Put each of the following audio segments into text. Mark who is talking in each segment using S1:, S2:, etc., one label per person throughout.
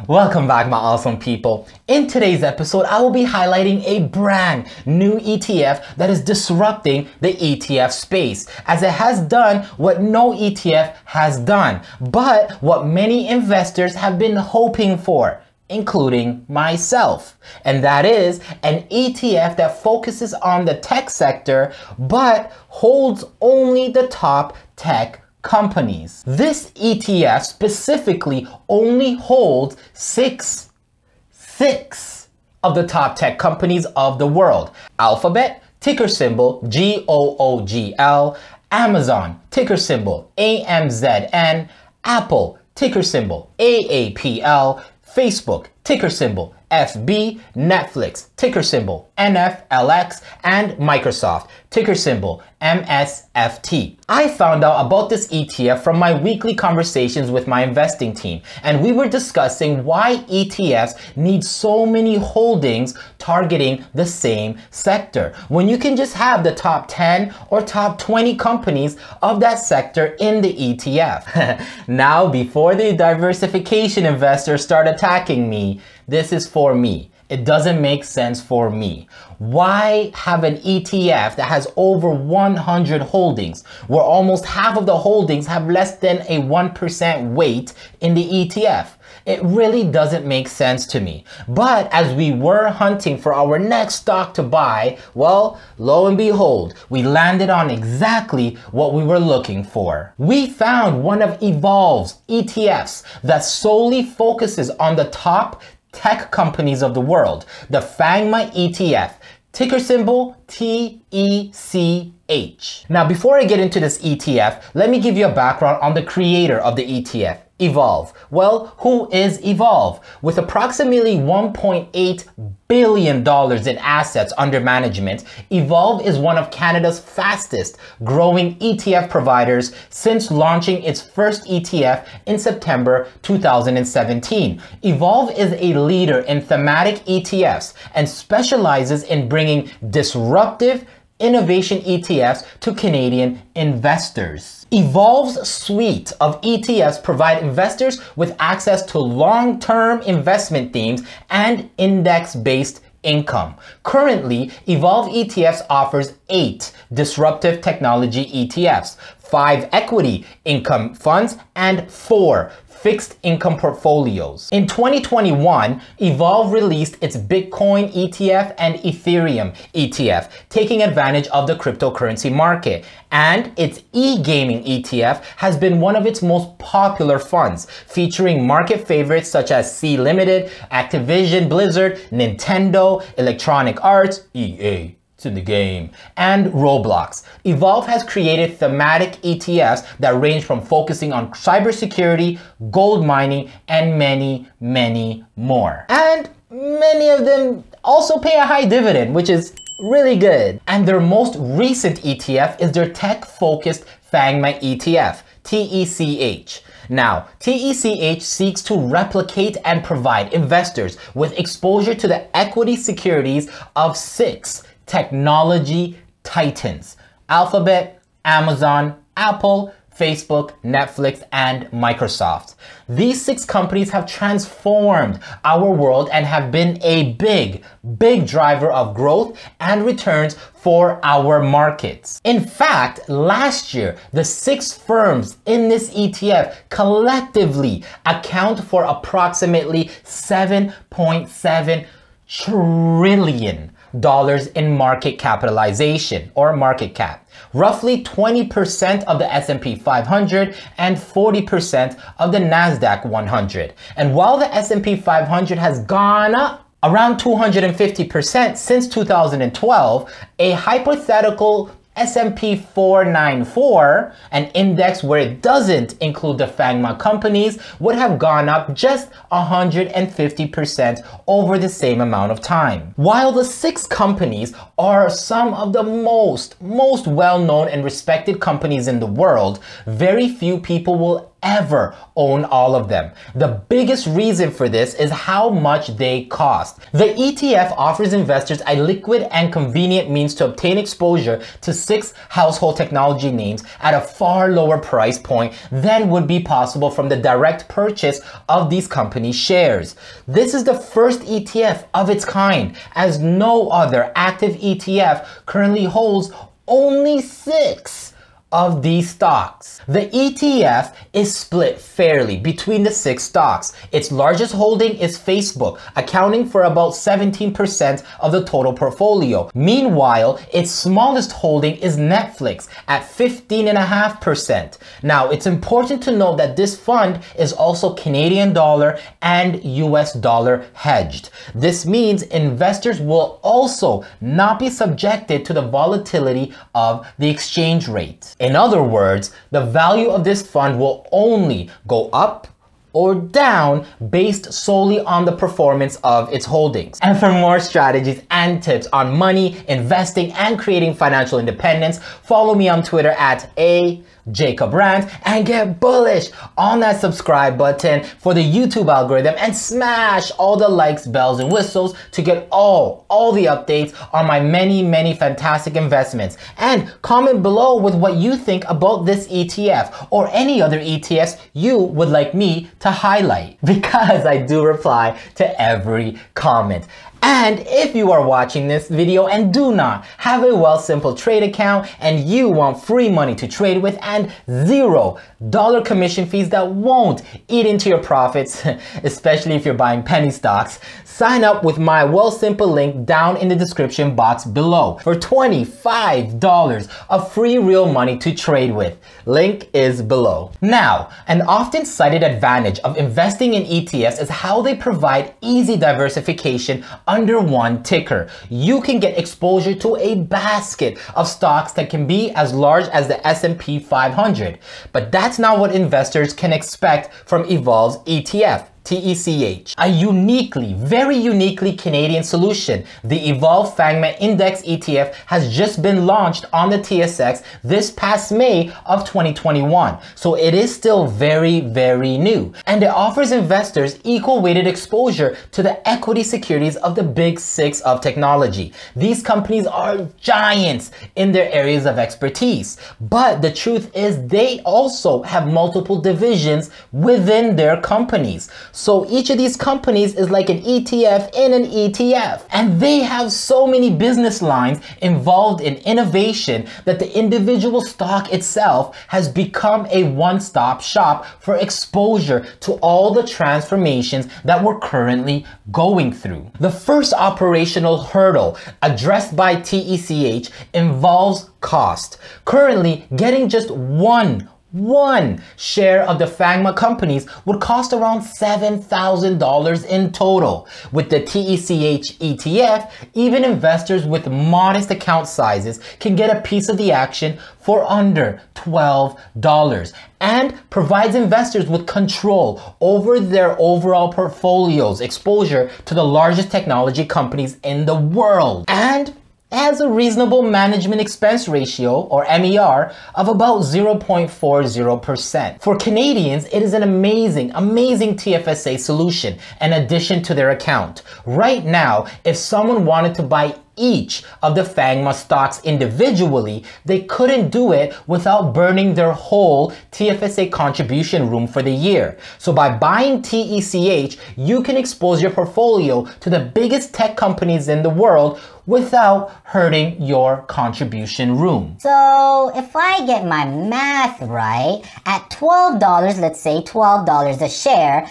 S1: Welcome back, my awesome people. In today's episode, I will be highlighting a brand new ETF that is disrupting the ETF space, as it has done what no ETF has done, but what many investors have been hoping for, including myself. And that is an ETF that focuses on the tech sector, but holds only the top tech companies. This ETF specifically only holds six of the top tech companies of the world. Alphabet, ticker symbol GOOGL, Amazon, ticker symbol AMZN, Apple, ticker symbol AAPL, Facebook, ticker symbol FB, Netflix, ticker symbol NFLX, and Microsoft, ticker symbol MSFT. I found out about this ETF from my weekly conversations with my investing team, and we were discussing why ETFs need so many holdings targeting the same sector, when you can just have the top 10 or top 20 companies of that sector in the ETF. Now, before the diversification investors start attacking me, this is for me. It doesn't make sense for me. Why have an ETF that has over 100 holdings, where almost half of the holdings have less than a 1% weight in the ETF? It really doesn't make sense to me. But as we were hunting for our next stock to buy, well, lo and behold, we landed on exactly what we were looking for. We found one of Evolve's ETFs that solely focuses on the top tech companies of the world, the FANGMA ETF, ticker symbol TECH. Now, before I get into this ETF, let me give you a background on the creator of the ETF, Evolve. Well, who is Evolve? With approximately $1.8 billion in assets under management, Evolve is one of Canada's fastest growing ETF providers since launching its first ETF in September 2017. Evolve is a leader in thematic ETFs and specializes in bringing disruptive innovation ETFs to Canadian investors. Evolve's suite of ETFs provide investors with access to long-term investment themes and index-based income. Currently, Evolve ETFs offers 8 disruptive technology ETFs, 5 equity income funds, and 4 fixed income portfolios. In 2021, Evolve released its Bitcoin ETF and Ethereum ETF, taking advantage of the cryptocurrency market. And its e-gaming ETF has been one of its most popular funds, featuring market favorites such as Sea Limited, Activision Blizzard, Nintendo, Electronic Arts, EA. It's in the game, and Roblox. Evolve has created thematic ETFs that range from focusing on cybersecurity, gold mining, and many, many more. And many of them also pay a high dividend, which is really good. And their most recent ETF is their tech-focused FANGMA ETF, TECH. Now, TECH seeks to replicate and provide investors with exposure to the equity securities of 6 technology titans: Alphabet, Amazon, Apple, Facebook, Netflix, and Microsoft. These 6 companies have transformed our world and have been a big driver of growth and returns for our markets. In fact, last year, the 6 firms in this ETF collectively account for approximately $7.7 trillion in market capitalization, or market cap. Roughly 20% of the S&P 500 and 40% of the NASDAQ 100. And while the S&P 500 has gone up around 250% since 2012, a hypothetical S&P 494, an index where it doesn't include the FANGMA companies, would have gone up just 150% over the same amount of time. While the 6 companies are some of the most well-known and respected companies in the world, very few people will ever own all of them. The biggest reason for this is how much they cost. The ETF offers investors a liquid and convenient means to obtain exposure to 6 household technology names at a far lower price point than would be possible from the direct purchase of these company shares. This is the first ETF of its kind, as no other active ETF currently holds only 6 of these stocks. The ETF is split fairly between the 6 stocks. Its largest holding is Facebook, accounting for about 17% of the total portfolio. Meanwhile, its smallest holding is Netflix at 15.5%. Now, it's important to note that this fund is also Canadian dollar and US dollar hedged. This means investors will also not be subjected to the volatility of the exchange rate. In other words, the value of this fund will only go up or down based solely on the performance of its holdings. And for more strategies and tips on money, investing, and creating financial independence, follow me on Twitter at Jacob Rant and get bullish on that subscribe button for the YouTube algorithm and smash all the likes, bells, and whistles to get all the updates on my many fantastic investments. And comment below with what you think about this ETF or any other ETFs you would like me to highlight, because I do reply to every comment. And if you are watching this video and do not have a Wealthsimple trade account and you want free money to trade with and $0 commission fees that won't eat into your profits, especially if you're buying penny stocks, sign up with my Wealthsimple link down in the description box below for $25 of free real money to trade with. Link is below. Now, an often cited advantage of investing in ETFs is how they provide easy diversification under one ticker. You can get exposure to a basket of stocks that can be as large as the S&P 500. But that's not what investors can expect from Evolve's ETF. TECH, a very uniquely Canadian solution. The Evolve FANGMA Index ETF has just been launched on the TSX this past May of 2021, so it is still very new. And it offers investors equal weighted exposure to the equity securities of the big 6 of technology. These companies are giants in their areas of expertise, but the truth is they also have multiple divisions within their companies. So each of these companies is like an ETF in an ETF. And they have so many business lines involved in innovation that the individual stock itself has become a one-stop shop for exposure to all the transformations that we're currently going through. The first operational hurdle addressed by TECH involves cost. Currently, getting just one share of the FANGMA companies would cost around $7,000 in total. With the TECH ETF, even investors with modest account sizes can get a piece of the action for under $12 and provides investors with control over their overall portfolios, exposure to the largest technology companies in the world, and has a reasonable management expense ratio, or MER, of about 0.40%. For Canadians, it is an amazing Tfsa solution in addition to their account. Right now, if someone wanted to buy each of the FANGMA stocks individually, they couldn't do it without burning their whole TFSA contribution room for the year. So by buying TECH, you can expose your portfolio to the biggest tech companies in the world without hurting your contribution room.
S2: So if I get my math right, at $12, let's say $12 a share,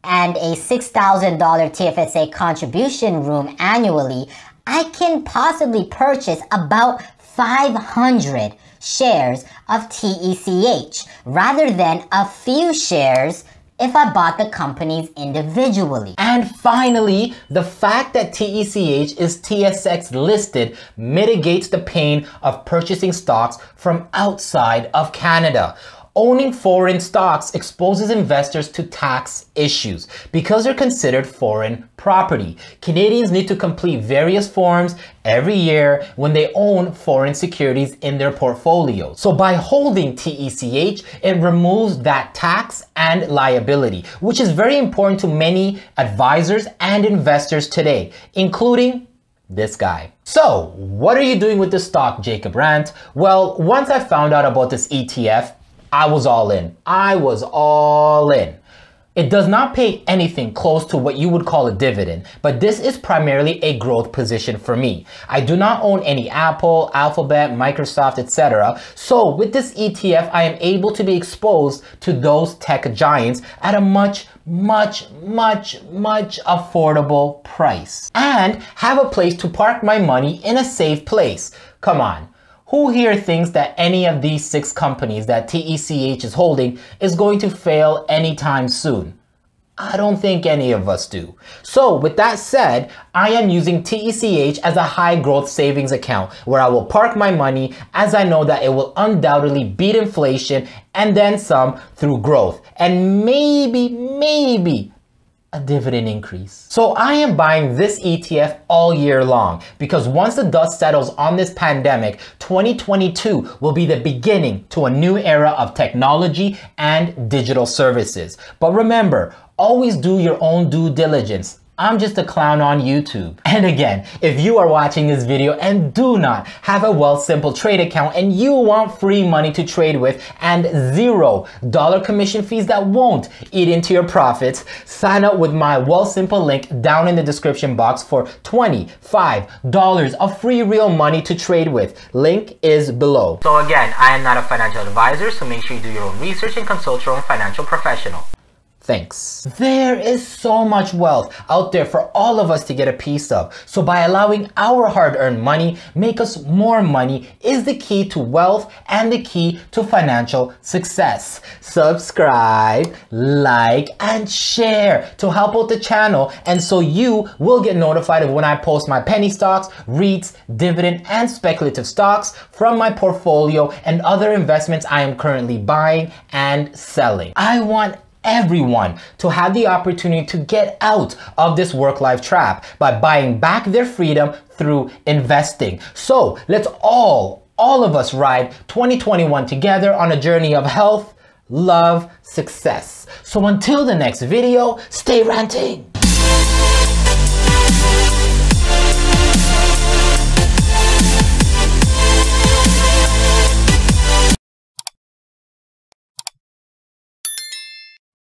S2: and a $6,000 TFSA contribution room annually, I can possibly purchase about 500 shares of TECH rather than a few shares if I bought the companies individually.
S1: And finally, the fact that TECH is TSX listed mitigates the pain of purchasing stocks from outside of Canada. Owning foreign stocks exposes investors to tax issues because they're considered foreign property. Canadians need to complete various forms every year when they own foreign securities in their portfolio. So by holding TECH, it removes that tax and liability, which is very important to many advisors and investors today, including this guy. So what are you doing with this stock, Jacob Rant? Well, once I found out about this ETF, I was all in. I was all in. It does not pay anything close to what you would call a dividend, but this is primarily a growth position for me. I do not own any Apple, Alphabet, Microsoft, etc. So with this ETF, I am able to be exposed to those tech giants at a much affordable price and have a place to park my money in a safe place. Come on. Who here thinks that any of these 6 companies that TECH is holding is going to fail anytime soon? I don't think any of us do. So with that said, I am using TECH as a high growth savings account where I will park my money as I know that it will undoubtedly beat inflation and then some through growth and maybe a dividend increase. So I am buying this ETF all year long because once the dust settles on this pandemic, 2022 will be the beginning to a new era of technology and digital services. But remember, always do your own due diligence. I'm just a clown on YouTube. And again, if you are watching this video and do not have a Wealthsimple trade account and you want free money to trade with and $0 commission fees that won't eat into your profits, sign up with my Wealthsimple link down in the description box for $25 of free real money to trade with. Link is below. So again, I am not a financial advisor, so make sure you do your own research and consult your own financial professional. Thanks. There is so much wealth out there for all of us to get a piece of. So by allowing our hard-earned money make us more money is the key to wealth and the key to financial success. Subscribe, like, and share to help out the channel, and so you will get notified of when I post my penny stocks, REITs, dividend, and speculative stocks from my portfolio and other investments I am currently buying and selling. I want everyone to have the opportunity to get out of this work-life trap by buying back their freedom through investing. So let's all of us ride 2021 together on a journey of health, love, success. So until the next video, stay ranting.